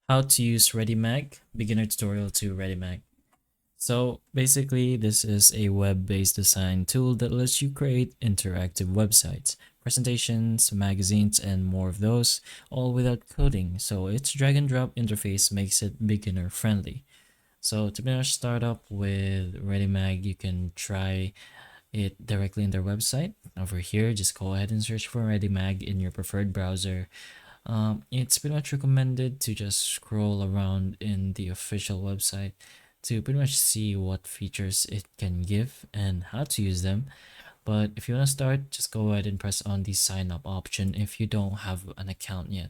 How to use Readymag, beginner tutorial to Readymag. So basically, this is a web-based design tool that lets you create interactive websites, presentations, magazines, and more of those, all without coding. So its drag and drop interface makes it beginner friendly. So to pretty much start up with Readymag, you can try it directly in their website. Over here, just go ahead and search for Readymag in your preferred browser. It's pretty much recommended to just scroll around in the official website to pretty much see what features it can give and how to use them. But if you want to start, just go ahead and press on the sign up option if you don't have an account yet.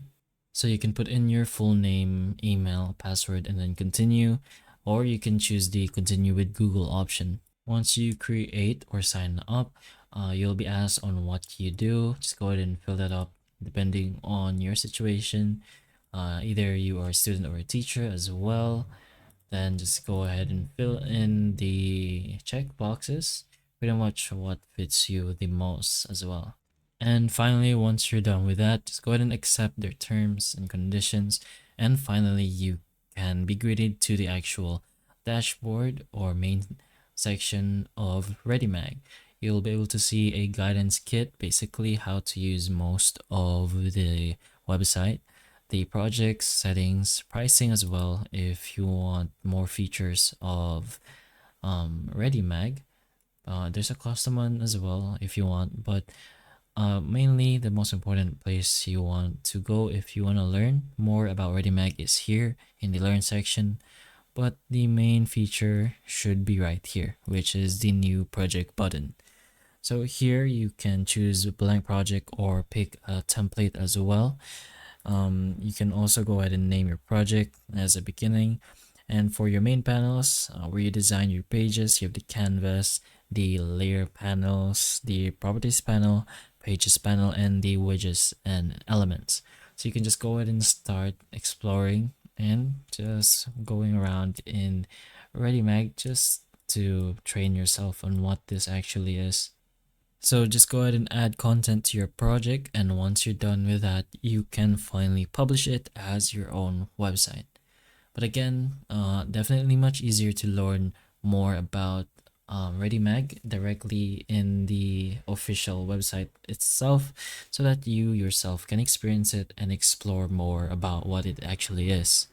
So you can put in your full name, email, password, and then continue, or you can choose the continue with Google option. Once you create or sign up, you'll be asked on what you do. Just go ahead and fill that up depending on your situation. Either you are a student or a teacher as well. Then just go ahead and fill in the check boxes, pretty much what fits you the most as well. And finally, once you're done with that, just go ahead and accept their terms and conditions. And finally, you can be greeted to the actual dashboard or main section of Readymag. You'll be able to see a guidance kit, basically how to use most of the website, the projects, settings, pricing as well if you want more features of Readymag. There's a custom one as well if you want, but mainly the most important place you want to go if you want to learn more about Readymag is here in the learn section, but the main feature should be right here, which is the new project button. So here you can choose a blank project or pick a template as well. You can also go ahead and name your project as a beginning. And for your main panels, where you design your pages, you have the canvas, the layer panels, the properties panel, pages panel, and the widgets and elements. So you can just go ahead and start exploring and just going around in Readymag just to train yourself on what this actually is. So just go ahead and add content to your project, and once you're done with that, you can finally publish it as your own website. But again, definitely much easier to learn more about Readymag directly in the official website itself so that you yourself can experience it and explore more about what it actually is.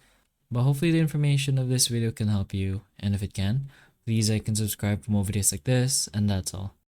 But hopefully the information of this video can help you, and if it can, please like and subscribe for more videos like this, and that's all.